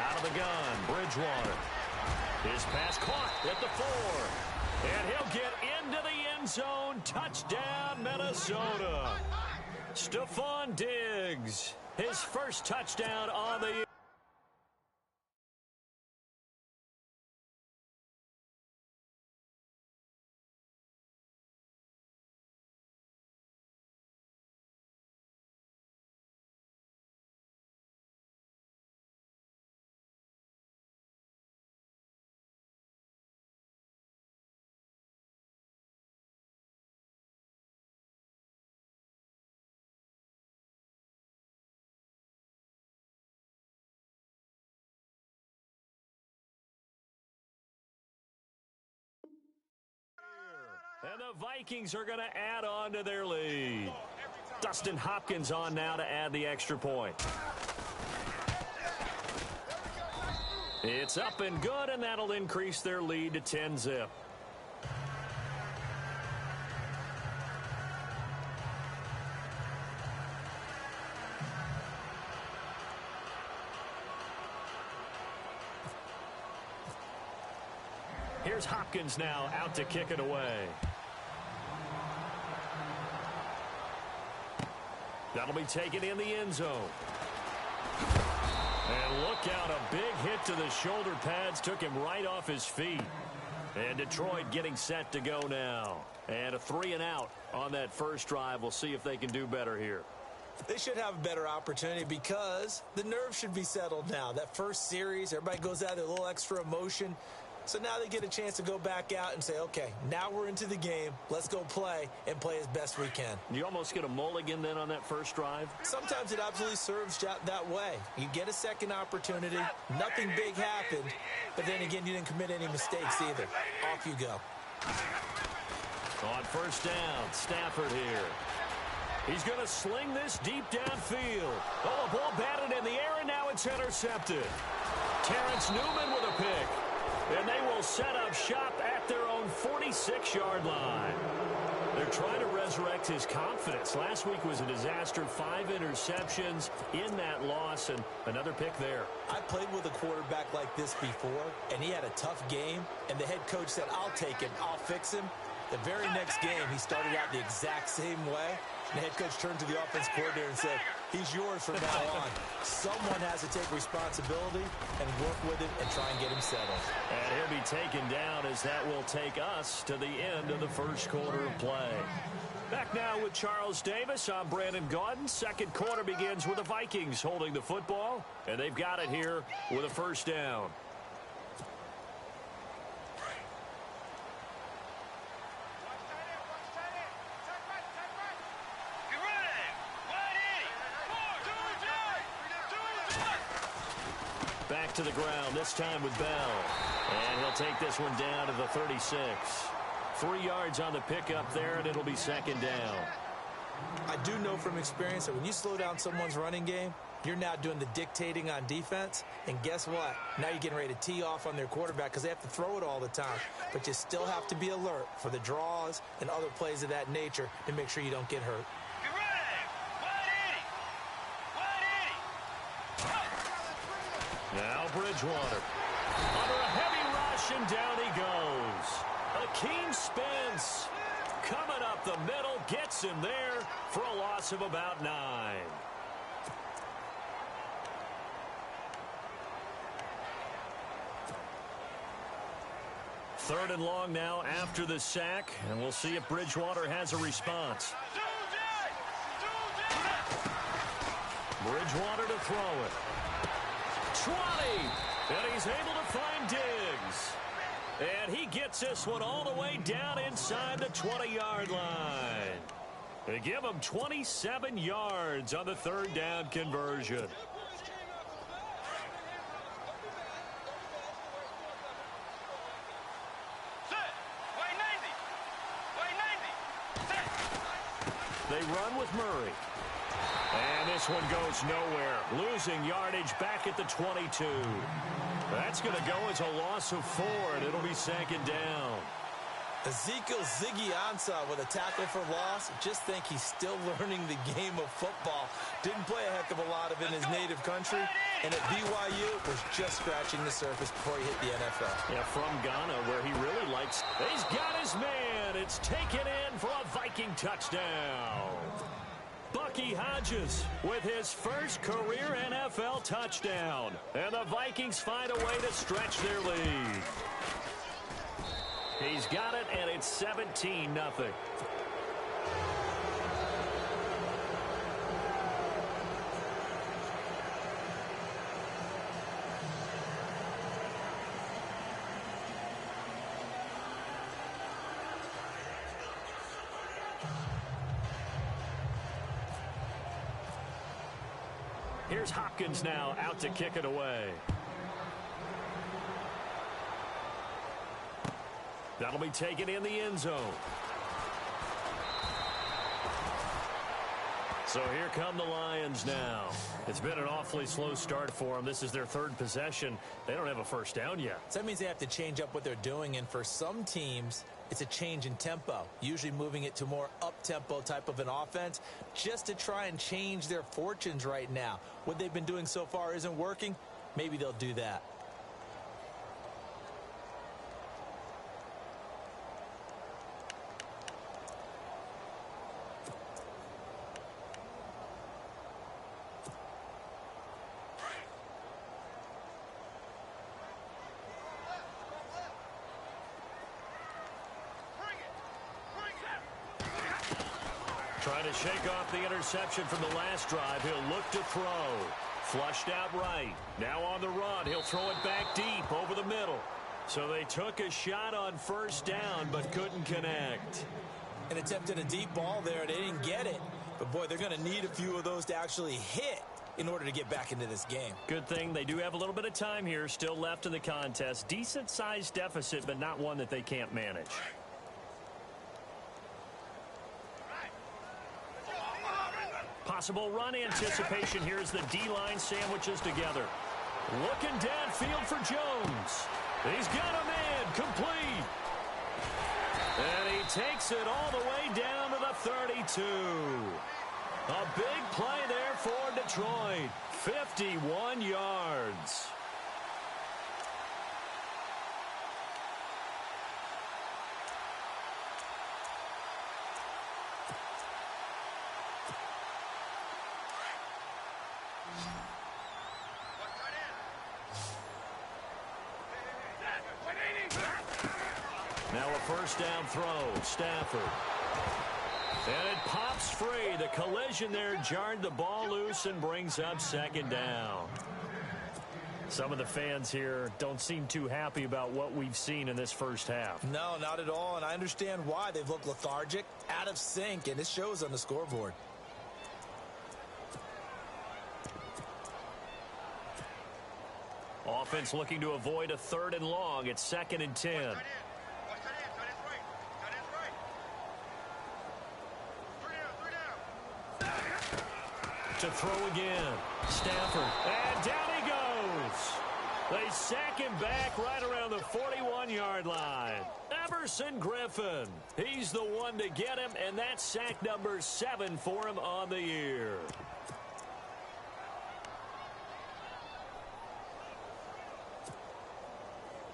Out of the gun, Bridgewater. His pass caught at the 4. And he'll get into the end zone. Touchdown, Minnesota. Stephon Diggs, his first touchdown on the year. And the Vikings are going to add on to their lead. Dustin Hopkins on now to add the extra point. It's up and good, and that'll increase their lead to 10-zip. Here's Hopkins now out to kick it away. That'll be taken in the end zone. And look out, a big hit to the shoulder pads took him right off his feet. And Detroit getting set to go now. And a 3-and-out on that first drive. We'll see if they can do better here. They should have a better opportunity because the nerves should be settled now. That first series, everybody goes out there, a little extra emotion. So now they get a chance to go back out and say, okay, now we're into the game. Let's go play and play as best we can. You almost get a mulligan then on that first drive? Sometimes it absolutely serves that way. You get a second opportunity. Nothing big happened. But then again, you didn't commit any mistakes either. Off you go. On first down, Stafford here. He's going to sling this deep downfield. Oh, the ball batted in the air, and now it's intercepted. Terrence Newman with a pick. And they will set up shop at their own 46-yard line. They're trying to resurrect his confidence. Last week was a disaster. 5 interceptions in that loss, and another pick there. I played with a quarterback like this before, and he had a tough game, and the head coach said, I'll take him, I'll fix him. The very next game, he started out the exact same way. And the head coach turned to the offense coordinator and said, he's yours from now on. Someone has to take responsibility and work with it and try and get him settled. And he'll be taken down as that will take us to the end of the first quarter of play. Back now with Charles Davis. I'm Brandon Gaudin. Second quarter begins with the Vikings holding the football. And they've got it here with a first down. Back to the ground, this time with Bell. And he'll take this one down to the 36. 3 yards on the pickup there, and it'll be second down. I do know from experience that when you slow down someone's running game, you're now doing the dictating on defense. And guess what? Now you're getting ready to tee off on their quarterback because they have to throw it all the time. But you still have to be alert for the draws and other plays of that nature to make sure you don't get hurt. Now Bridgewater. Under a heavy rush, and down he goes. Akeem Spence coming up the middle, gets him there for a loss of about 9. Third and long now after the sack, and we'll see if Bridgewater has a response. Bridgewater to throw it. 20, and he's able to find Diggs. And he gets this one all the way down inside the 20-yard line. They give him 27 yards on the third down conversion. They run with Murray. And this one goes nowhere. Losing yardage back at the 22. That's going to go as a loss of 4, and it'll be second down. Ezekiel Ziggy Ansah with a tackle for loss. Just think he's still learning the game of football. Didn't play a heck of a lot of it in his native country, and at BYU was just scratching the surface before he hit the NFL. Yeah, from Ghana, where he really likes. He's got his man. It's taken in for a Viking touchdown. Bucky Hodges with his first career NFL touchdown. And the Vikings find a way to stretch their lead. He's got it, and it's 17-0. Here's Hopkins now out to kick it away. That'll be taken in the end zone. So here come the Lions now. It's been an awfully slow start for them. This is their third possession. They don't have a first down yet. So that means they have to change up what they're doing, and for some teams, it's a change in tempo, usually moving it to more up-tempo type of an offense just to try and change their fortunes right now. What they've been doing so far isn't working. Maybe they'll do that. Trying to shake off the interception from the last drive. He'll look to throw. Flushed out right. Now on the run. He'll throw it back deep over the middle. So they took a shot on first down but couldn't connect. And attempted a deep ball there. They didn't get it. But, boy, they're going to need a few of those to actually hit in order to get back into this game. Good thing they do have a little bit of time here still left in the contest. Decent-sized deficit, but not one that they can't manage. Possible run anticipation. Here's the D-line sandwiches together. Looking downfield for Jones. He's got a man complete. And he takes it all the way down to the 32. A big play there for Detroit. 51 yards. Now a first down throw. Stafford. And it pops free. The collision there jarred the ball loose and brings up second down. Some of the fans here don't seem too happy about what we've seen in this first half. No, not at all. And I understand why. They've looked lethargic, out of sync, and it shows on the scoreboard. Offense looking to avoid a 3rd and long. It's 2nd and 10. To throw again. Stafford. And down he goes. They sack him back right around the 41-yard line. Everson Griffin. He's the one to get him, and that's sack number 7 for him on the year.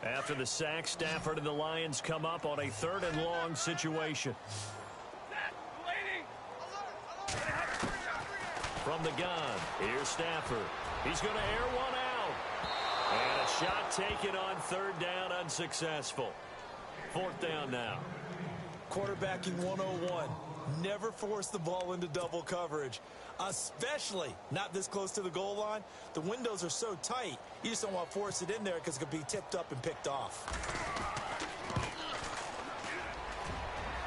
After the sack, Stafford and the Lions come up on a 3rd and long situation. From the gun, here's Stafford. He's going to air one out. And a shot taken on 3rd down, unsuccessful. 4th down now. Quarterbacking 101. Never force the ball into double coverage, especially not this close to the goal line. The windows are so tight, you just don't want to force it in there because it could be tipped up and picked off.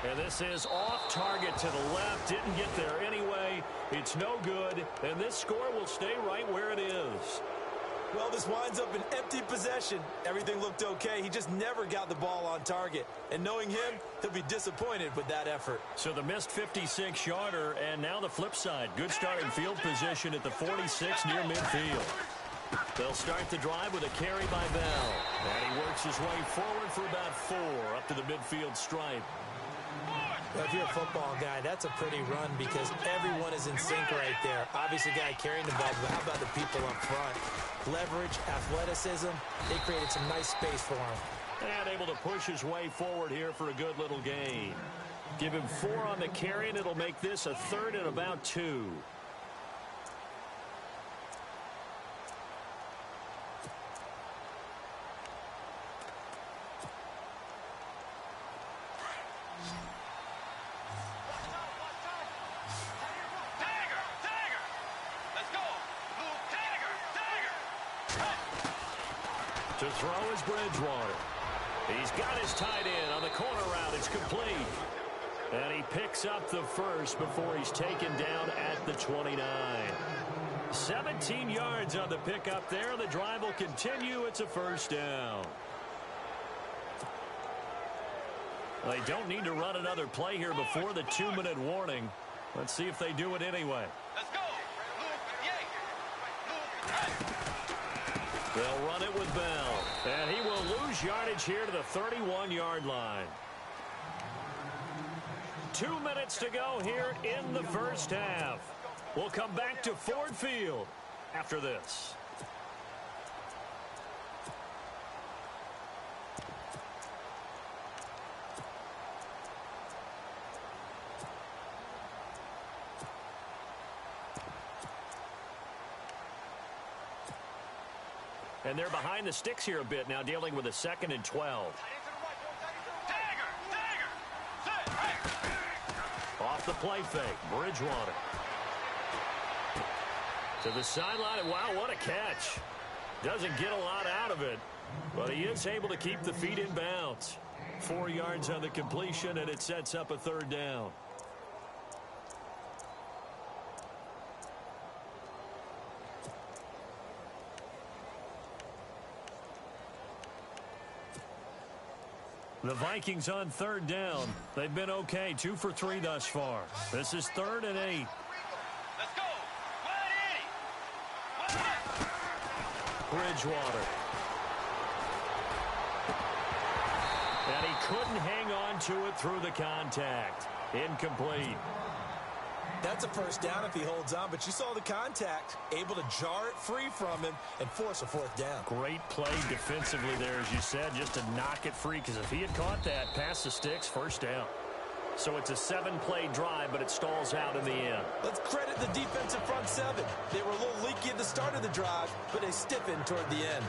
And this is off target to the left. Didn't get there anyway. It's no good. And this score will stay right where it is. Well, this winds up an empty possession. Everything looked okay. He just never got the ball on target. And knowing him, he'll be disappointed with that effort. So the missed 56-yarder, and now the flip side. Good starting field position at the 46 near midfield. They'll start the drive with a carry by Bell. And he works his way forward for about 4 up to the midfield stripe. If you're a football guy, that's a pretty run because everyone is in sync right there. Obviously, the guy carrying the ball, but how about the people up front? Leverage, athleticism, they created some nice space for him. And able to push his way forward here for a good little gain. Give him 4 on the carry, and it'll make this a 3rd and about 2. To throw is Bridgewater. He's got his tight end on the corner route. It's complete. And he picks up the first before he's taken down at the 29. 17 yards on the pickup there. The drive will continue. It's a first down. They don't need to run another play here before the 2-minute warning. Let's see if they do it anyway. Let's go. They'll run it with Bell. And he will lose yardage here to the 31-yard line. 2 minutes to go here in the first half. We'll come back to Ford Field after this. And they're behind the sticks here a bit now, dealing with a 2nd and 12. Off the play fake, Bridgewater. To the sideline, wow, what a catch. Doesn't get a lot out of it, but he is able to keep the feet in bounds. 4 yards on the completion, and it sets up a 3rd down. The Vikings on 3rd down. They've been okay, 2 for 3 thus far. This is 3rd and 8. Let's go. Bridgewater. And he couldn't hang on to it through the contact. Incomplete. That's a first down if he holds on, but you saw the contact. Able to jar it free from him and force a 4th down. Great play defensively there, as you said, just to knock it free, because if he had caught that, past the sticks, first down. So it's a 7-play drive, but it stalls out in the end. Let's credit the defensive front 7. They were a little leaky at the start of the drive, but they stiffened toward the end.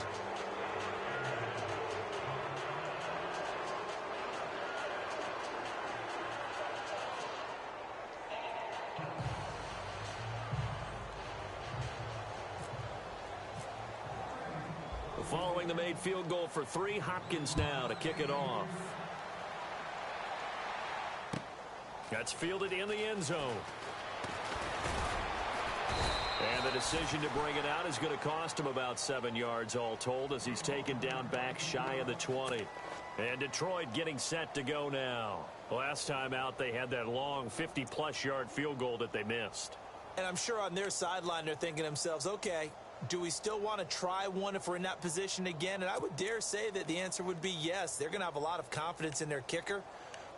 Following the made field goal for 3, Hopkins now to kick it off. That's fielded in the end zone. And the decision to bring it out is going to cost him about 7 yards all told, as he's taken down back shy of the 20. And Detroit getting set to go now. Last time out, they had that long 50-plus yard field goal that they missed. And I'm sure on their sideline they're thinking to themselves, okay, do we still want to try one if we're in that position again? And I would dare say that the answer would be yes. They're going to have a lot of confidence in their kicker.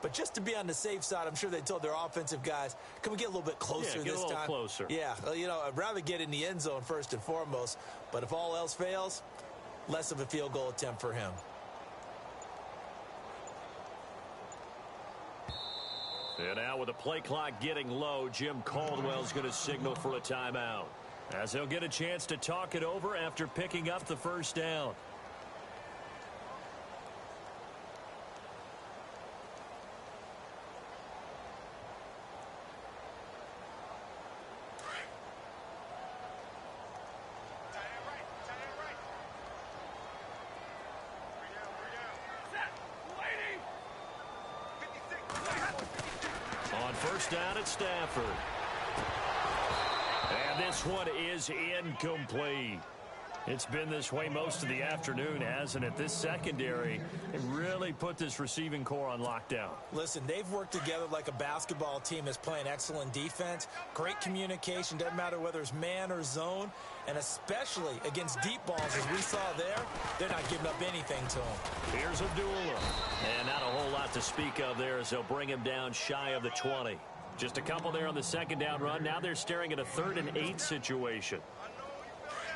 But just to be on the safe side, I'm sure they told their offensive guys, can we get a little bit closer this time? Yeah, get a little closer. Yeah, well, you know, I'd rather get in the end zone first and foremost. But if all else fails, less of a field goal attempt for him. And now with the play clock getting low, Jim Caldwell's going to signal for a timeout, as he'll get a chance to talk it over after picking up the first down. On first down at Stafford. And this one is incomplete. It's been this way most of the afternoon, hasn't it? This secondary really put this receiving core on lockdown. Listen, they've worked together like a basketball team that's playing excellent defense. Great communication, doesn't matter whether it's man or zone. And especially against deep balls, as we saw there, they're not giving up anything to him. Here's Abdullah. And not a whole lot to speak of there as they'll bring him down shy of the 20. Just a couple there on the second down run. Now they're staring at a 3rd and 8 situation.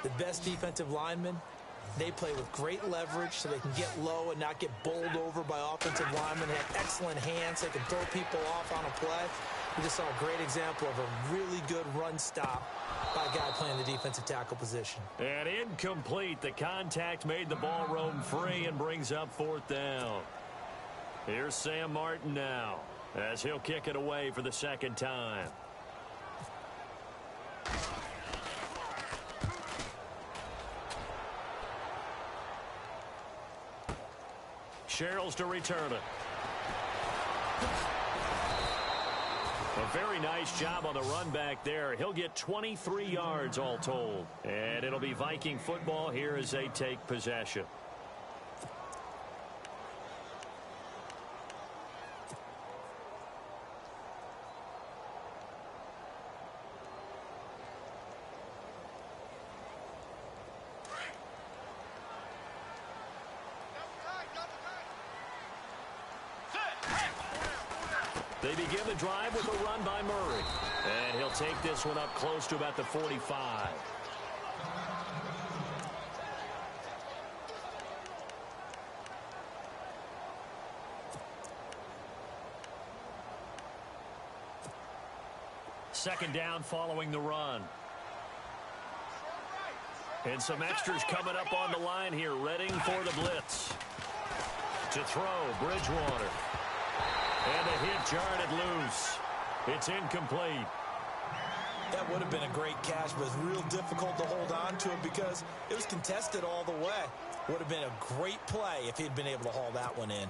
The best defensive linemen, they play with great leverage so they can get low and not get bowled over by offensive linemen. They have excellent hands. They can throw people off on a play. We just saw a great example of a really good run stop by a guy playing the defensive tackle position. And incomplete. The contact made the ball roam free and brings up 4th down. Here's Sam Martin now as he'll kick it away for the 2nd time. Sherrills to return it. A very nice job on the run back there. He'll get 23 yards all told. And it'll be Viking football here as they take possession. They begin the drive with a run by Murray. And he'll take this one up close to about the 45. Second down following the run. And some extras coming up on the line here, readying for the blitz. To throw, Bridgewater. And a hit jarred it loose. It's incomplete. That would have been a great catch, but it's real difficult to hold on to it because it was contested all the way. Would have been a great play if he'd been able to haul that one in.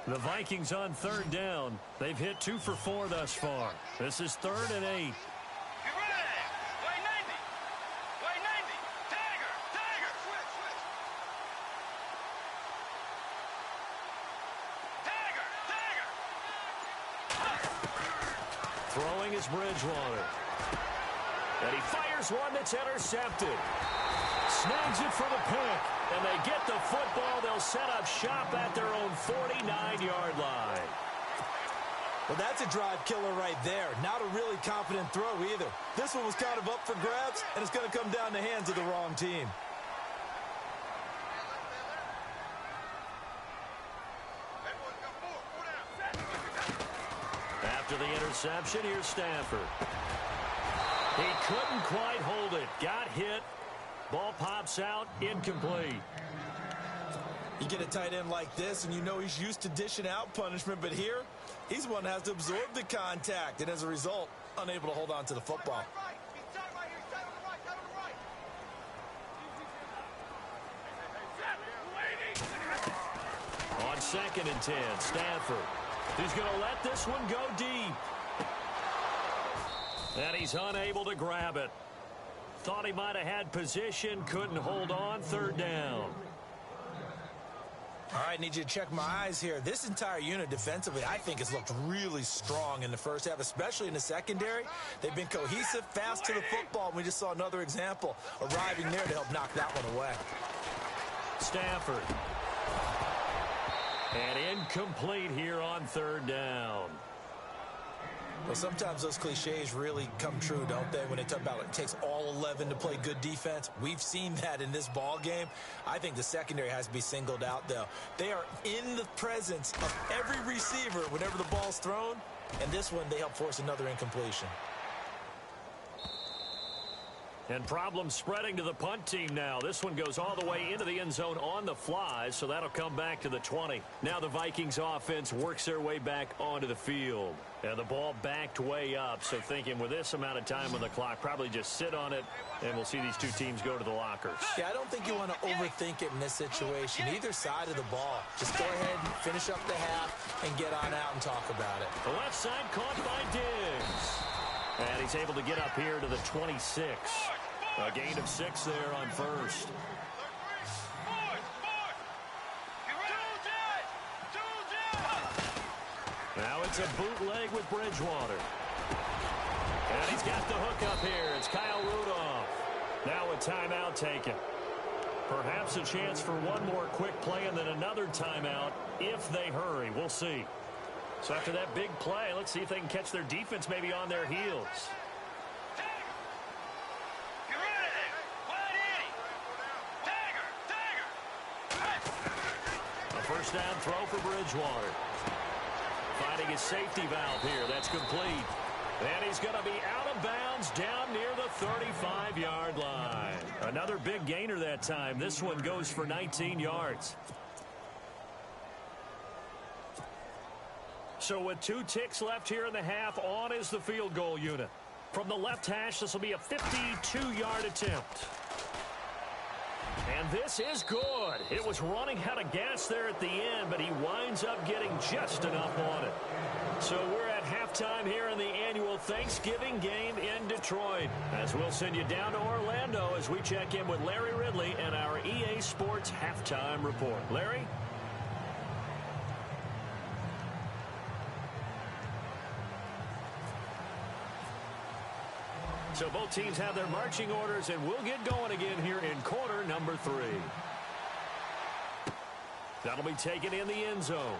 The Vikings on 3rd down. They've hit 2 for 4 thus far. This is 3rd and 8. Throwing is Bridgewater. And he fires one that's intercepted. Snags it for the pick. And they get the football. They'll set up shop at their own 49-yard line. Well, that's a drive killer right there. Not a really confident throw either. This one was kind of up for grabs, and it's going to come down the hands of the wrong team. After the interception, here's Stafford. He couldn't quite hold it. Got hit. Ball pops out. Incomplete. You get a tight end like this, and you know he's used to dishing out punishment, but here, he's one that has to absorb the contact, and as a result, unable to hold on to the football. On 2nd and 10, Stafford. He's going to let this one go deep. And he's unable to grab it. Thought he might have had position, couldn't hold on. 3rd down. All right, need you to check my eyes here. This entire unit defensively, I think, has looked really strong in the first half, especially in the secondary. They've been cohesive, fast to the football. We just saw another example arriving there to help knock that one away. Stafford. And incomplete here on 3rd down. Well, sometimes those cliches really come true, don't they? When they talk about it takes all 11 to play good defense. We've seen that in this ball game. I think the secondary has to be singled out, though. They are in the presence of every receiver whenever the ball's thrown. And this one, they help force another incompletion. And problems spreading to the punt team now. This one goes all the way into the end zone on the fly, so that'll come back to the 20. Now the Vikings offense works their way back onto the field. And the ball backed way up, so thinking with this amount of time on the clock, probably just sit on it, and we'll see these two teams go to the lockers. Yeah, I don't think you want to overthink it in this situation. Either side of the ball. Just go ahead and finish up the half and get on out and talk about it. The left side caught by Diggs. And he's able to get up here to the 26. A gain of 6 there on first. Now it's a bootleg with Bridgewater. And he's got the hook up here. It's Kyle Rudolph. Now a timeout taken. Perhaps a chance for one more quick play and then another timeout if they hurry. We'll see. So after that big play, let's see if they can catch their defense maybe on their heels. A first down throw for Bridgewater. Finding his safety valve here. That's complete. And he's going to be out of bounds down near the 35-yard line. Another big gainer that time. This one goes for 19 yards. So with 2 ticks left here in the half, on is the field goal unit. From the left hash, this will be a 52-yard attempt. And this is good. It was running out of gas there at the end, but he winds up getting just enough on it. So we're at halftime here in the annual Thanksgiving game in Detroit. As we'll send you down to Orlando as we check in with Larry Ridley and our EA Sports halftime report. Larry? So both teams have their marching orders, and we'll get going again here in quarter number 3. That'll be taken in the end zone.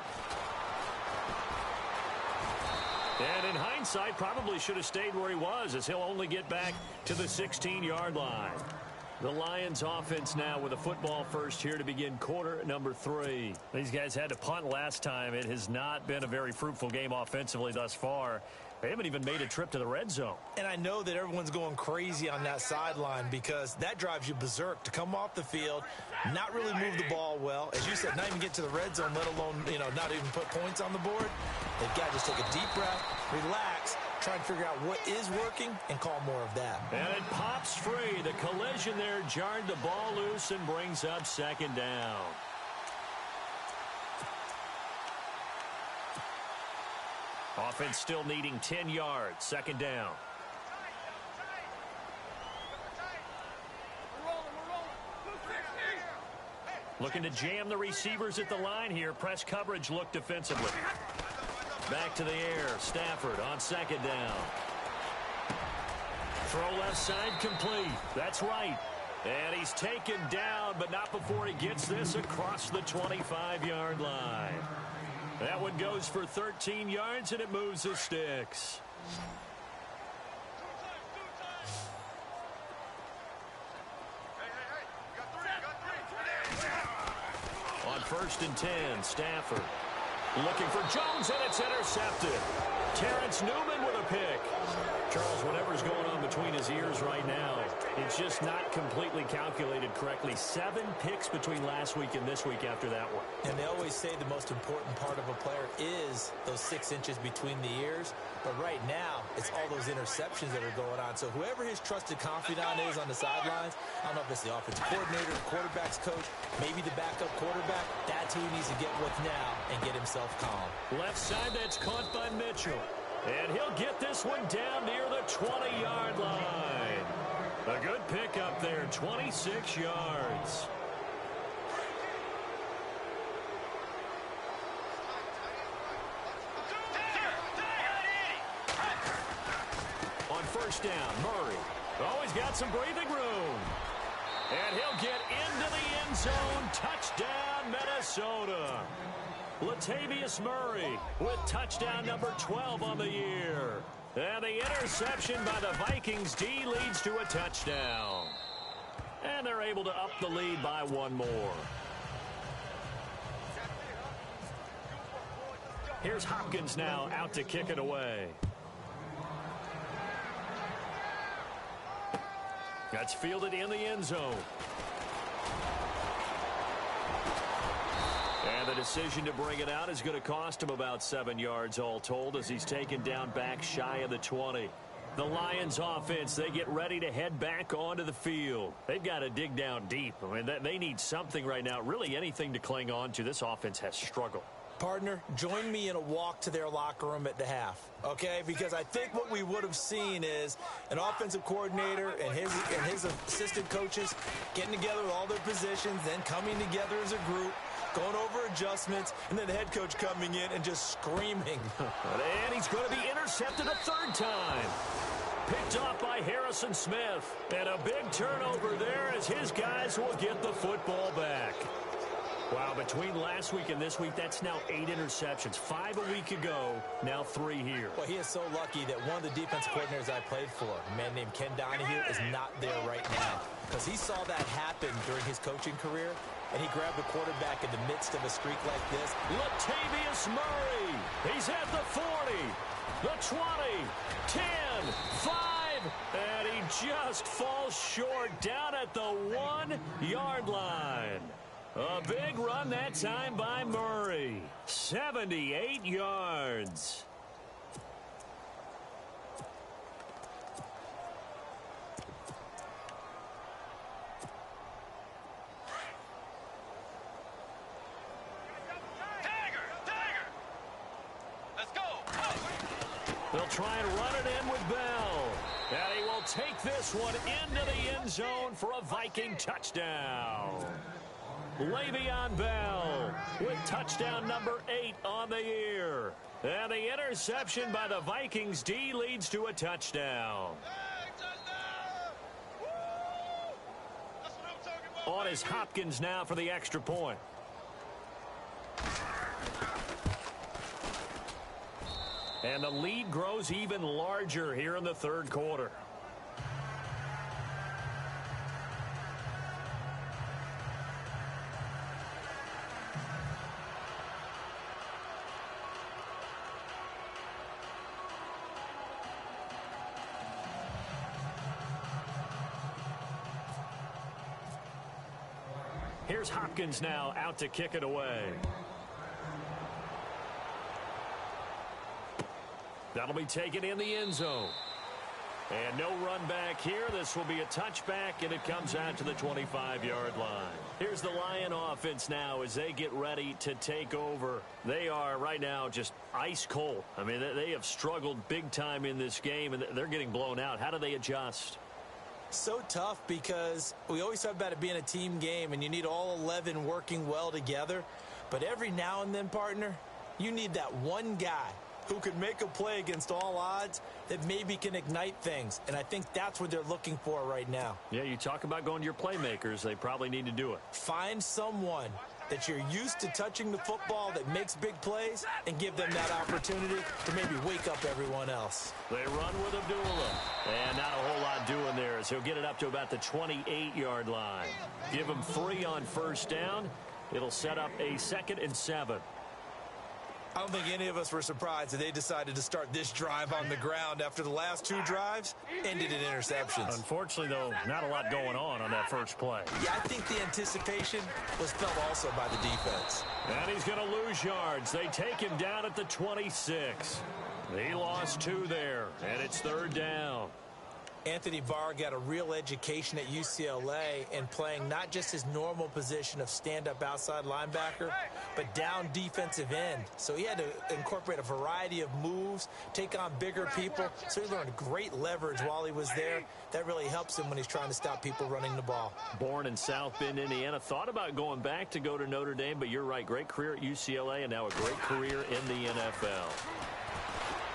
And in hindsight, probably should have stayed where he was, as he'll only get back to the 16-yard line. The Lions offense now with a football first here to begin quarter number 3. These guys had to punt last time. It has not been a very fruitful game offensively thus far. They haven't even made a trip to the red zone. And I know that everyone's going crazy on that sideline because that drives you berserk to come off the field, not really move the ball well. As you said, not even get to the red zone, let alone, not even put points on the board. They've got to just take a deep breath, relax, try and figure out what is working and call more of that. And it pops free. The collision there jarred the ball loose and brings up second down. Offense still needing 10 yards. Second down. Looking to jam the receivers at the line here. Press coverage look defensively. Back to the air. Stafford on second down. Throw left side complete. That's right. And he's taken down, but not before he gets this across the 25-yard line. That one goes for 13 yards, and it moves the sticks. On first and 10, Stafford looking for Jones, and it's intercepted. Terrence Newman with a pick. Charles, whatever's going on between his ears right now, it's just not completely calculated correctly. 7 picks between last week and this week after that one. And they always say the most important part of a player is those 6 inches between the ears. But right now, it's all those interceptions that are going on. So whoever his trusted confidant is on the sidelines, I don't know if it's the offensive coordinator, the quarterback's coach, maybe the backup quarterback, that's who he needs to get with now and get himself calm. Left side, that's caught by Mitchell. And he'll get this one down near the 20-yard line. A good pickup there, 26 yards. On first down, Murray. Oh, he's got some breathing room. And he'll get into the end zone. Touchdown, Minnesota. Latavius Murray with touchdown number 12 on the year. And the interception by the Vikings D leads to a touchdown. And they're able to up the lead by 1 more. Here's Hopkins now out to kick it away. That's fielded in the end zone. And the decision to bring it out is going to cost him about 7 yards all told as he's taken down back shy of the 20. The Lions offense, they get ready to head back onto the field. They've got to dig down deep. I mean, they need something right now, really anything to cling on to. This offense has struggled. Partner, join me in a walk to their locker room at the half, okay? Because I think what we would have seen is an offensive coordinator and his assistant coaches getting together with all their positions, then coming together as a group, going over adjustments, and then the head coach coming in and just screaming. And he's going to be intercepted a third time. Picked off by Harrison Smith. And a big turnover there as his guys will get the football back. Wow, between last week and this week, that's now 8 interceptions. 5 a week ago, now 3 here. Well, he is so lucky that one of the defense coordinators I played for, a man named Ken Donahue, is not there right now. Because he saw that happen during his coaching career, and he grabbed the quarterback in the midst of a streak like this. Latavius Murray. He's at the 40, the 20, 10, 5, and he just falls short down at the 1-yard line. A big run that time by Murray. 78 yards. Let's go. They'll try and run it in with Bell. And he will take this one into the end zone for a Viking touchdown. Le'Veon Bell with touchdown number 8 on the year. And the interception by the Vikings D leads to a touchdown. On is Hopkins now for the extra point. And the lead grows even larger here in the third quarter. Here's Hopkins now out to kick it away. That'll be taken in the end zone. And no run back here. This will be a touchback, and it comes out to the 25-yard line. Here's the Lion offense now as they get ready to take over. They are right now just ice cold. I mean, they have struggled big time in this game, and they're getting blown out. How do they adjust? So tough because we always talk about it being a team game, and you need all 11 working well together. But every now and then, partner, you need that one guy who could make a play against all odds that maybe can ignite things. And I think that's what they're looking for right now. Yeah, you talk about going to your playmakers. They probably need to do it. Find someone that you're used to touching the football that makes big plays and give them that opportunity to maybe wake up everyone else. They run with Abdullah. And not a whole lot doing there as he'll get it up to about the 28-yard line. Give him 3 on first down. It'll set up a 2nd and 7. I don't think any of us were surprised that they decided to start this drive on the ground after the last 2 drives ended in interceptions. Unfortunately, though, not a lot going on that first play. Yeah, I think the anticipation was felt also by the defense. And he's going to lose yards. They take him down at the 26. He lost 2 there, and it's 3rd down. Anthony Barr got a real education at UCLA in playing not just his normal position of stand-up outside linebacker, but down defensive end. So he had to incorporate a variety of moves, take on bigger people. So he learned great leverage while he was there. That really helps him when he's trying to stop people running the ball. Born in South Bend, Indiana. Thought about going back to go to Notre Dame, but you're right. Great career at UCLA and now a great career in the NFL.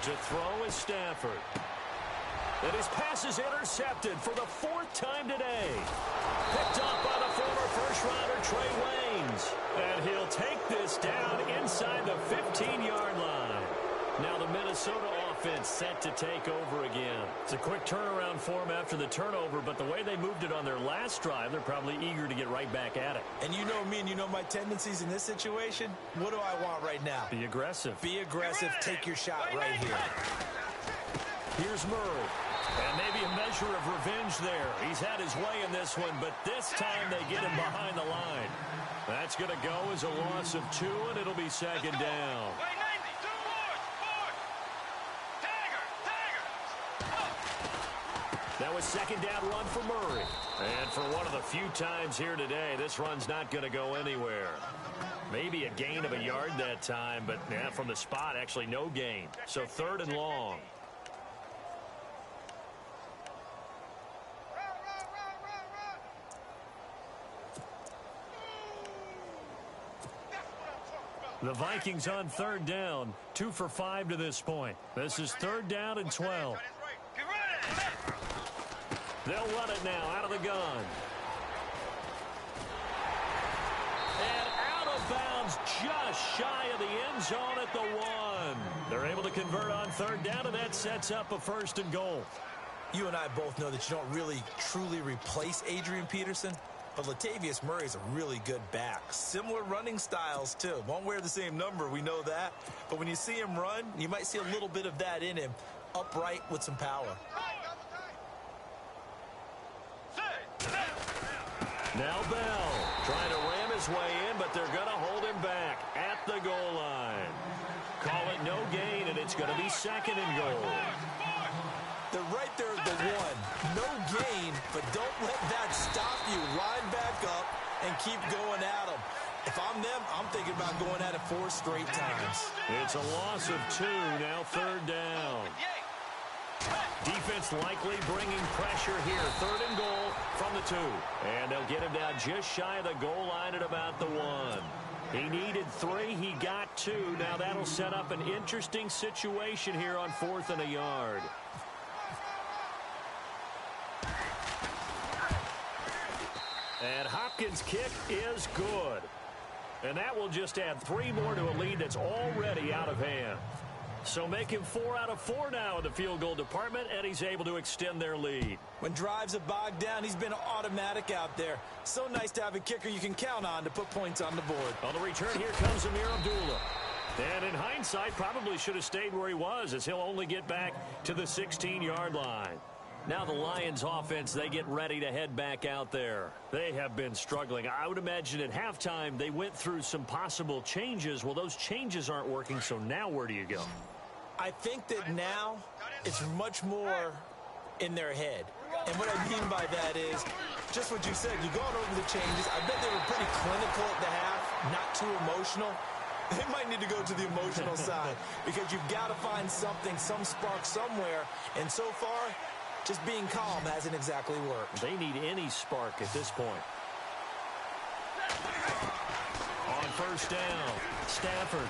To throw is Stafford. And his pass is intercepted for the 4th time today. Picked off by the former first-rounder Trey Waynes. And he'll take this down inside the 15-yard line. Now the Minnesota offense set to take over again. It's a quick turnaround for them after the turnover, but the way they moved it on their last drive, they're probably eager to get right back at it. And you know me and you know my tendencies in this situation. What do I want right now? Be aggressive. Be aggressive. Take your shot right here. Here's Murray. And maybe a measure of revenge there. He's had his way in this one, but this time they get him behind the line. That's going to go as a loss of 2, and it'll be second down. That was second down run for Murray. And for one of the few times here today, this run's not going to go anywhere. Maybe a gain of a yard that time, but from the spot, actually no gain. So 3rd and long. The Vikings on 3rd down, 2 for 5 to this point. This is 3rd down and 12. They'll run it now out of the gun. And out of bounds just shy of the end zone at the 1. They're able to convert on 3rd down, and that sets up a 1st and goal. You and I both know that you don't really truly replace Adrian Peterson. But Latavius Murray is a really good back. Similar running styles, too. Won't wear the same number, we know that. But when you see him run, you might see a little bit of that in him. Upright with some power. Now Bell trying to ram his way in, but they're going to hold him back at the goal line. Call it no gain, and it's going to be 2nd and goal. They're right there at the 1. No gain, but don't let that stop you. Line back up and keep going at them. If I'm them, I'm thinking about going at it 4 straight times. It's a loss of 2, now 3rd down. Defense likely bringing pressure here. 3rd and goal from the 2. And they'll get him down just shy of the goal line at about the 1. He needed 3. He got 2. Now that'll set up an interesting situation here on 4th and a yard. And Hopkins' kick is good. And that will just add 3 more to a lead that's already out of hand. So make him 4 out of 4 now in the field goal department, and he's able to extend their lead. When drives are bogged down, he's been automatic out there. So nice to have a kicker you can count on to put points on the board. On the return, here comes Amir Abdullah. And in hindsight, probably should have stayed where he was, as he'll only get back to the 16-yard line. Now the Lions offense, they get ready to head back out there. They have been struggling. I would imagine at halftime they went through some possible changes. Well, those changes aren't working, so now where do you go? I think that now it's much more in their head. And what I mean by that is just what you said. You've gone over the changes. I bet they were pretty clinical at the half, not too emotional. They might need to go to the emotional side because you've got to find something, some spark somewhere. And so far, just being calm hasn't exactly worked. They need any spark at this point. On 1st down, Stafford.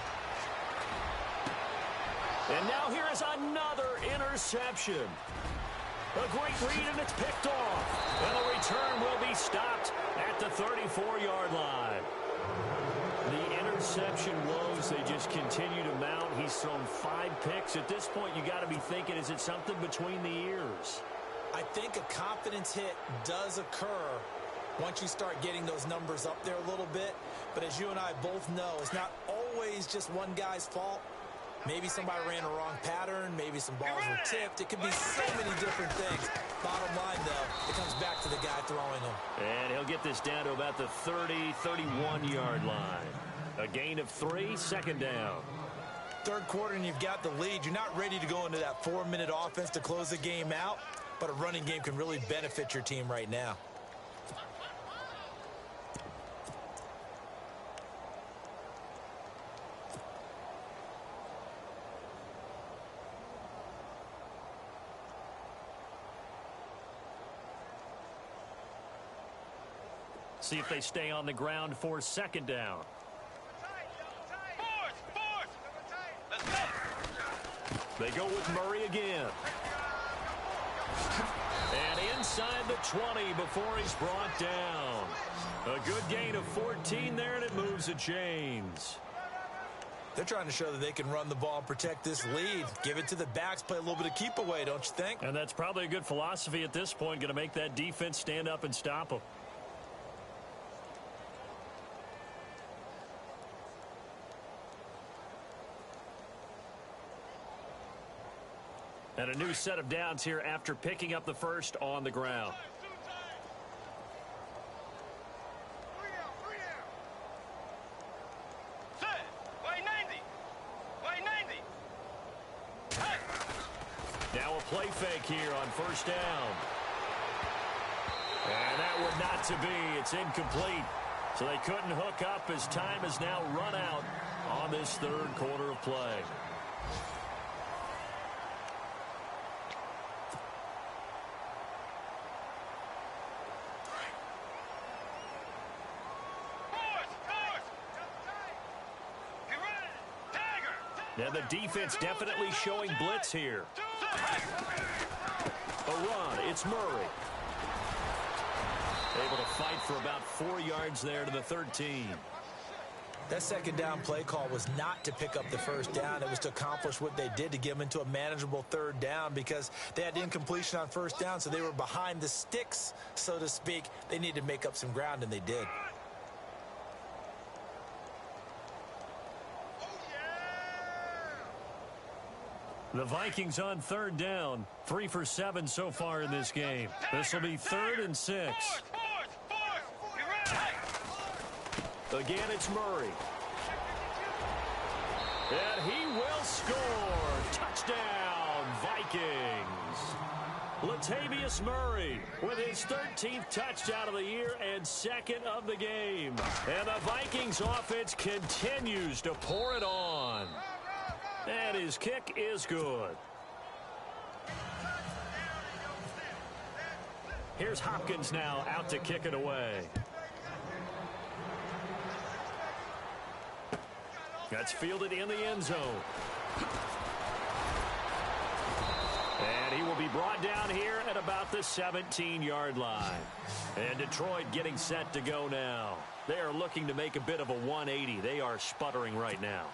And now here is another interception. A great read, and it's picked off. And the return will be stopped at the 34-yard line. The interception woes, they just continue to mount. He's thrown 5 picks. At this point, you got to be thinking, is it something between the ears? I think a confidence hit does occur once you start getting those numbers up there a little bit. But as you and I both know, it's not always just one guy's fault. Maybe somebody ran a wrong pattern. Maybe some balls were tipped. It could be so many different things. Bottom line, though, it comes back to the guy throwing them. And he'll get this down to about the 30, 31-yard line. A gain of 3, 2nd down. 3rd quarter, and you've got the lead. You're not ready to go into that 4-minute offense to close the game out, but a running game can really benefit your team right now. See if they stay on the ground for 2nd down. They go with Murray again. And inside the 20 before he's brought down. A good gain of 14 there, and it moves the chains. They're trying to show that they can run the ball and protect this lead. Give it to the backs, play a little bit of keep away, don't you think? And that's probably a good philosophy at this point, going to make that defense stand up and stop them. And a new set of downs here after picking up the first on the ground. Now a play fake here on first down. And that would not to be. It's incomplete. So they couldn't hook up as time has now run out on this third quarter of play. Now the defense definitely showing blitz here. A run. It's Murray. Able to fight for about 4 yards there to the 13. That second down play call was not to pick up the first down. It was to accomplish what they did, to get them into a manageable third down, because they had incompletion on first down, so they were behind the sticks, so to speak. They needed to make up some ground, and they did. The Vikings on third down. 3 for 7 so far in this game. This will be 3rd and 6. Again, it's Murray. And he will score. Touchdown, Vikings. Latavius Murray with his 13th touchdown of the year and 2nd of the game. And the Vikings offense continues to pour it on. And his kick is good. Here's Hopkins now out to kick it away. That's fielded in the end zone. And he will be brought down here at about the 17-yard line. And Detroit getting set to go now. They are looking to make a bit of a 180. They are sputtering right now.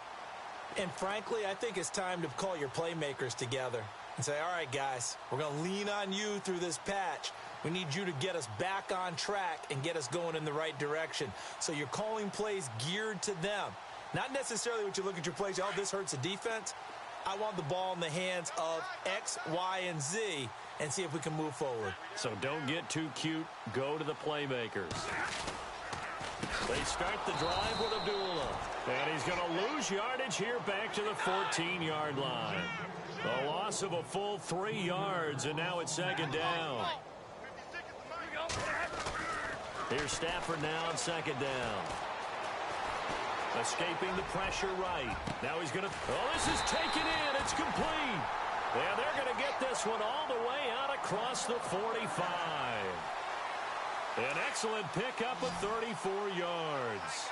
And frankly, I think it's time to call your playmakers together and say, all right, guys, we're going to lean on you through this patch. We need you to get us back on track and get us going in the right direction. So you're calling plays geared to them. Not necessarily what you look at your plays, oh, this hurts the defense. I want the ball in the hands of X, Y, and Z and see if we can move forward. So don't get too cute. Go to the playmakers. They start the drive with Abdullah. And he's going to lose yardage here back to the 14-yard line. A loss of a full 3 yards, and now it's 2nd down. Here's Stafford now on 2nd down. Escaping the pressure right. Now he's going to... Oh, this is taken in. It's complete. And they're going to get this one all the way out across the 45. An excellent pickup of 34 yards.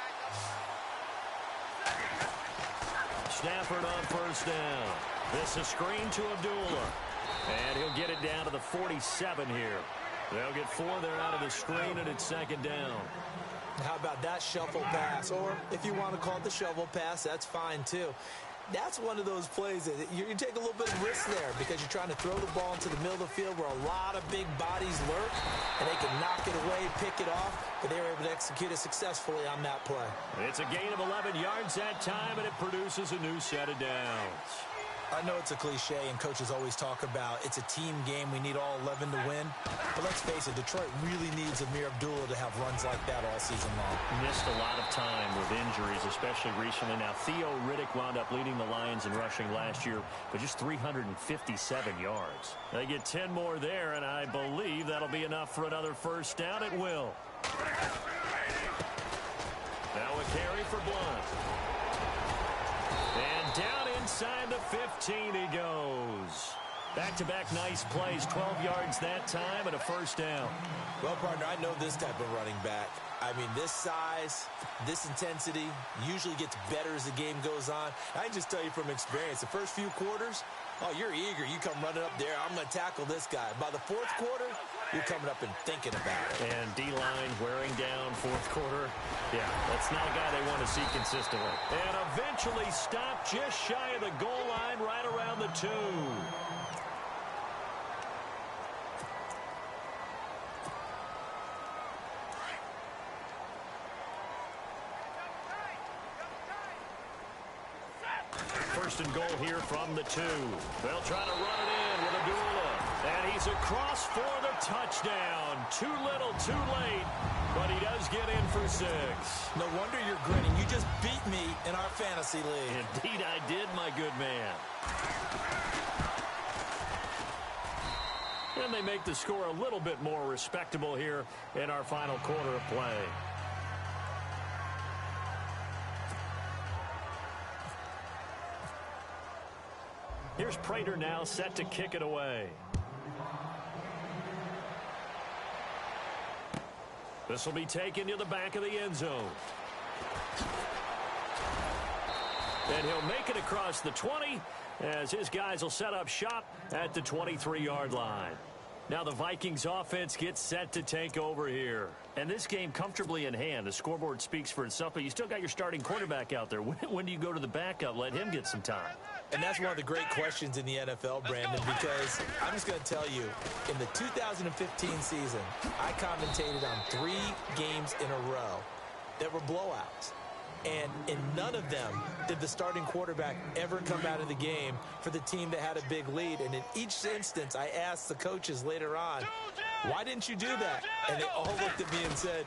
Stafford on first down. This is screen to Abdullah. And he'll get it down to the 47 here. They'll get 4 there out of the screen, and it's 2nd down. How about that shuffle pass? Or if you want to call it the shovel pass, that's fine too. That's one of those plays that you take a little bit of risk there because you're trying to throw the ball into the middle of the field where a lot of big bodies lurk, and they can knock it away, pick it off, but they were able to execute it successfully on that play. It's a gain of 11 yards that time, and it produces a new set of downs. I know it's a cliche, and coaches always talk about it's a team game. We need all 11 to win. But let's face it, Detroit really needs Amir Abdullah to have runs like that all season long. Missed a lot of time with injuries, especially recently. Now, Theo Riddick wound up leading the Lions in rushing last year, but just 357 yards. They get 10 more there, and I believe that'll be enough for another first down. It will. Now a carry for Blunt. And down inside the 15 he goes. Back-to-back nice plays, 12 yards that time and a first down. Well, partner, I know this type of running back. I mean, this size, this intensity usually gets better as the game goes on. I can just tell you from experience, the first few quarters, oh, you're eager. You come running up there. I'm going to tackle this guy. By the fourth quarter, you're coming up and thinking about it. And D-line wearing down fourth quarter. Yeah, that's not a guy they want to see consistently. And eventually stopped just shy of the goal line right around the 2. first and goal here from the 2. They'll try to run it in with Abdullah. And he's across for the touchdown. Too little, too late. But he does get in for 6. No wonder you're grinning. You just beat me in our fantasy league. Indeed I did, my good man. And they make the score a little bit more respectable here in our final quarter of play. Here's Prater now set to kick it away. This will be taken to the back of the end zone. And he'll make it across the 20 as his guys will set up shop at the 23-yard line. Now the Vikings offense gets set to take over here. And this game comfortably in hand. The scoreboard speaks for itself, but you still got your starting quarterback out there. When do you go to the backup? Let him get some time. And that's one of the great questions in the NFL, Brandon, because I'm just going to tell you, in the 2015 season, I commentated on 3 games in a row that were blowouts. And in none of them did the starting quarterback ever come out of the game for the team that had a big lead. And in each instance, I asked the coaches later on, why didn't you do that? And they all looked at me and said,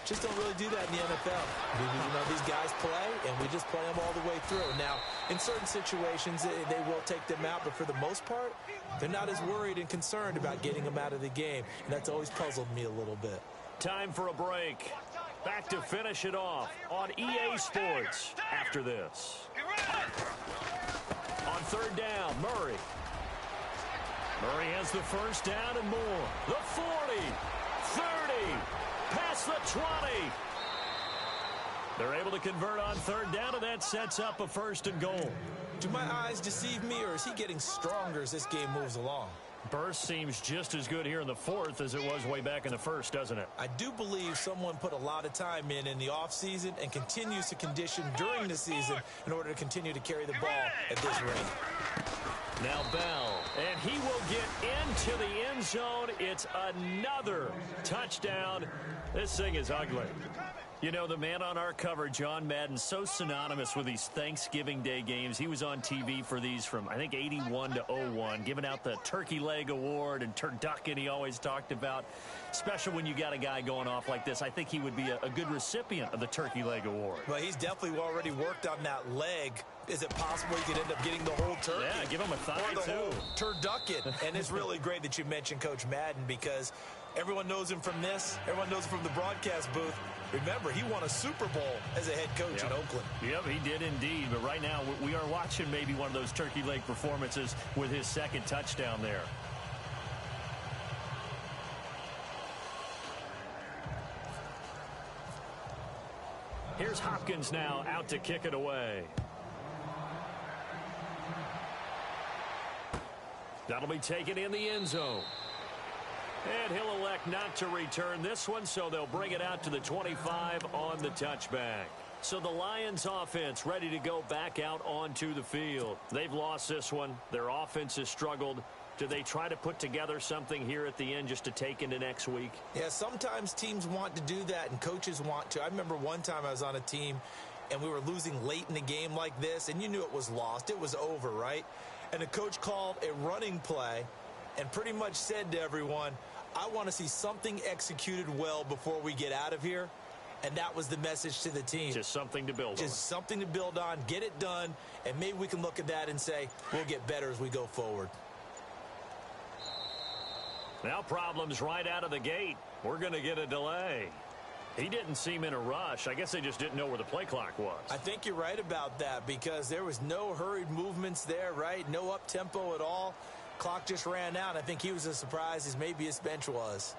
just don't really do that in the NFL. You know, these guys play, and we just play them all the way through. Now, in certain situations, they will take them out, but for the most part, they're not as worried and concerned about getting them out of the game. And that's always puzzled me a little bit. Time for a break. Back to finish it off on EA Sports after this. On third down, Murray. Murray has the first down and more. The 40, 30, past the 20. They're able to convert on third down, and that sets up a first and goal. Do my eyes deceive me, or is he getting stronger as this game moves along? Burst seems just as good here in the fourth as it was way back in the first, doesn't it? I do believe someone put a lot of time in the offseason and continues to condition during the season in order to continue to carry the ball at this rate. Now Bell, and he will get into the end zone. It's another touchdown. This thing is ugly. You know, the man on our cover, John Madden, so synonymous with these Thanksgiving Day games. He was on TV for these from, I think, 81 to 01, giving out the Turkey Leg Award and turducken he always talked about. Special when you got a guy going off like this. I think he would be a good recipient of the Turkey Leg Award. Well, he's definitely already worked on that leg. Is it possible he could end up getting the whole turkey? Yeah, give him a thigh, or the too. Whole turducken. And it's really great that you mentioned Coach Madden, because everyone knows him from this. Everyone knows him from the broadcast booth. Remember, he won a Super Bowl as a head coach in Oakland. Yep, he did indeed. But right now, we are watching maybe one of those turkey leg performances with his second touchdown there. Here's Hopkins now out to kick it away. That'll be taken in the end zone. And he'll elect not to return this one, so they'll bring it out to the 25 on the touchback. So the Lions offense ready to go back out onto the field. They've lost this one. Their offense has struggled. Do they try to put together something here at the end just to take into next week? Yeah, sometimes teams want to do that and coaches want to. I remember one time I was on a team and we were losing late in the game like this, and you knew it was lost. It was over, right? And the coach called a running play and pretty much said to everyone, I want to see something executed well before we get out of here. And that was the message to the team. Just something to build on. Just something to build on, get it done, and maybe we can look at that and say, we'll get better as we go forward. Now problems right out of the gate. We're going to get a delay. He didn't seem in a rush. I guess they just didn't know where the play clock was. I think you're right about that, because there was no hurried movements there, right? No up-tempo at all. Clock just ran out. I think he was as surprised as maybe his bench was.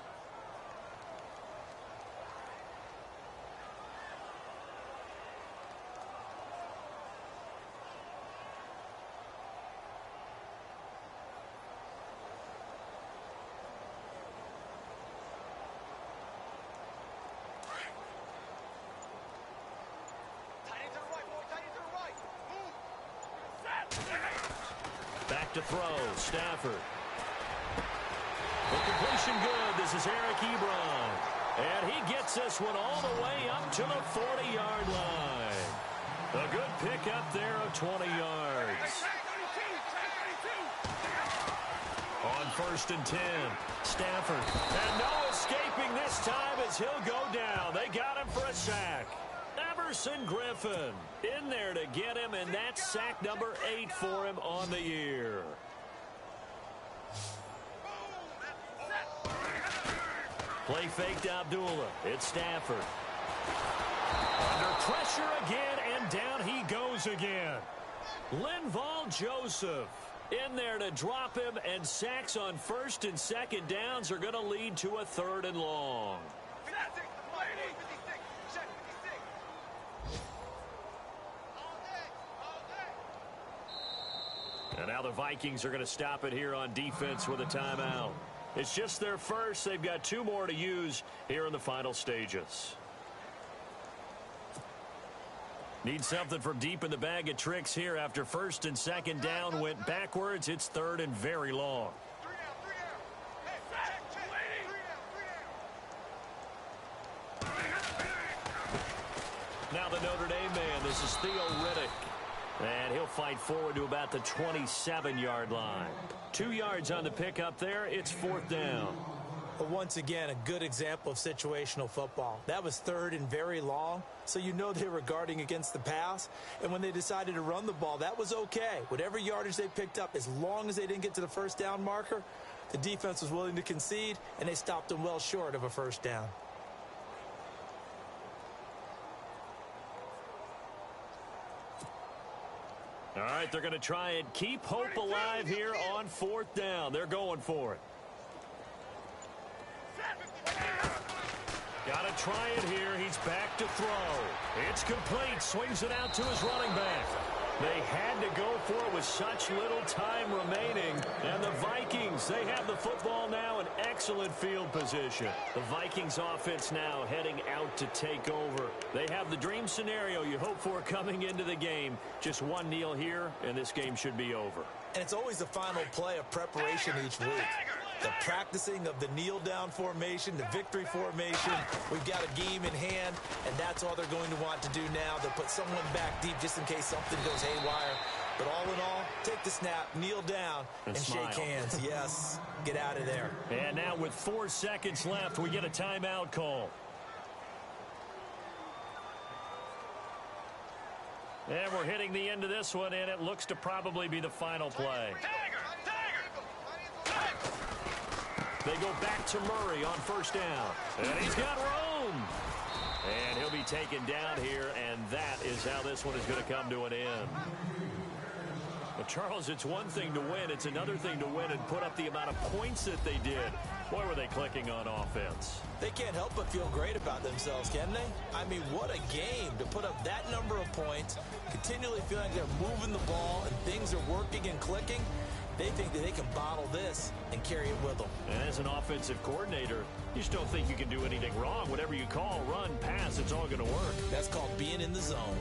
Back to throw, Stafford. The completion good. This is Eric Ebron. And he gets this one all the way up to the 40-yard line. A good pickup there of 20 yards. On 1st and 10, Stafford. And no escaping this time as he'll go down. They got him for a sack. Everson Griffin in there to get him, and that's sack number 8 for him on the year. Play fake to Abdullah. It's Stafford. Under pressure again, and down he goes again. Linval Joseph in there to drop him, and sacks on 1st and 2nd downs are going to lead to a 3rd and long. And now the Vikings are going to stop it here on defense with a timeout. It's just their first. They've got 2 more to use here in the final stages. Need something from deep in the bag of tricks here after 1st and 2nd down went backwards. It's 3rd and very long. Now the Notre Dame man, this is Theo Riddick. And he'll fight forward to about the 27-yard line. 2 yards on the pickup there. It's 4th down. But once again, a good example of situational football. That was 3rd and very long, so you know they were guarding against the pass. And when they decided to run the ball, that was okay. Whatever yardage they picked up, as long as they didn't get to the 1st down marker, the defense was willing to concede, and they stopped them well short of a 1st down. All right, they're going to try and keep hope alive here on 4th down. They're going for it. Got to try it here. He's back to throw. It's complete. Swings it out to his running back. They had to go for it with such little time remaining. And the Vikings, they have the football now in excellent field position. The Vikings offense now heading out to take over. They have the dream scenario you hope for coming into the game. Just one kneel here, and this game should be over. And it's always the final play of preparation each week. The practicing of the kneel-down formation, the victory formation. We've got a game in hand, and that's all they're going to want to do now. They'll put someone back deep just in case something goes haywire. But all in all, take the snap, kneel down, and shake hands. Yes, get out of there. And now with 4 seconds left, we get a timeout call. And we're hitting the end of this one, and it looks to probably be the final play. They go back to Murray on 1st down. And he's got room. And he'll be taken down here, and that is how this one is going to come to an end. Well, Charles, it's one thing to win. It's another thing to win and put up the amount of points that they did. Boy, were they clicking on offense. They can't help but feel great about themselves, can they? I mean, what a game to put up that number of points, continually feeling they're moving the ball and things are working and clicking. They think that they can bottle this and carry it with them. And as an offensive coordinator, you just don't think you can do anything wrong. Whatever you call, run, pass, it's all going to work. That's called being in the zone.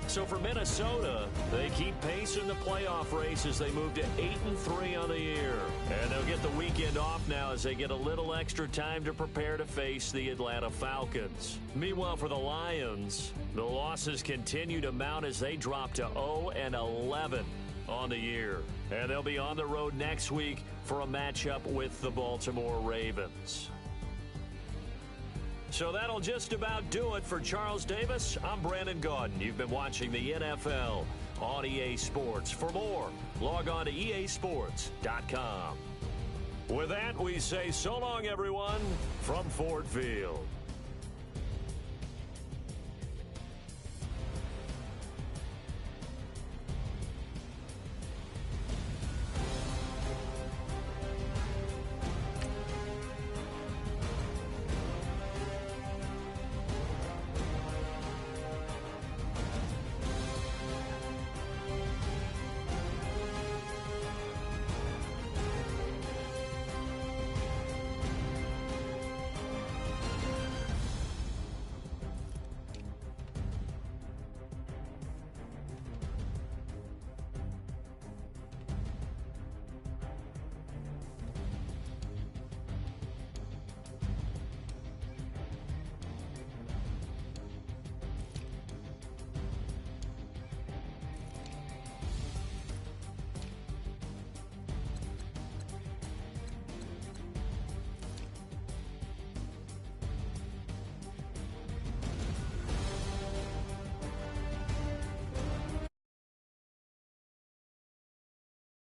So for Minnesota, they keep pace in the playoff race as they move to 8-3 on the year. And they'll get the weekend off now as they get a little extra time to prepare to face the Atlanta Falcons. Meanwhile, for the Lions, the losses continue to mount as they drop to 0-11 on the year. And they'll be on the road next week for a matchup with the Baltimore Ravens. So that'll just about do it for Charles Davis. I'm Brandon Gaudin. You've been watching the NFL on EA Sports. For more, log on to easports.com. With that, we say so long, everyone, from Ford Field.